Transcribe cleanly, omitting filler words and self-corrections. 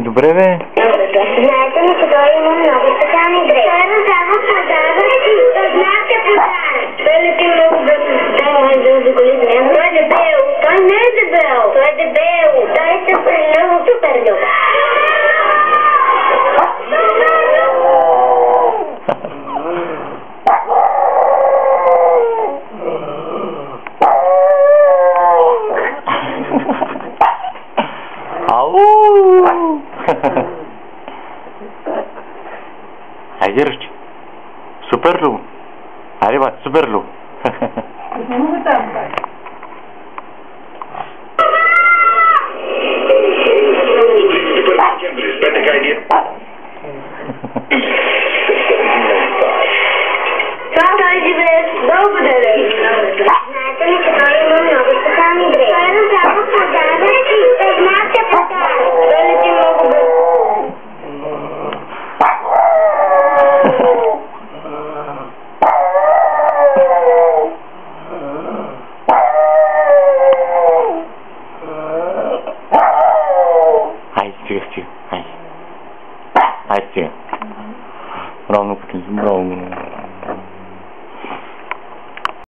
Добре, бе. Знаете ли, че той има много специални дрехи? Той раздава подарък и познавате подарък. Той лети много бързо. Той може да заголи с него. Той е дебел. Той не е дебел. Той е дебел. Той е супер любов. Супер любов. Ау! Хайде, ръчи. Супер любов. Хайде, бат, супер любов. Много там, бе. Това живее дълго да лежи. Знаете ли, че той има много специални дрехи? Той раздава подарък и познавате подарък. Той лети много бързо. Хайде, стига. Хайде, стига. Браво, браво.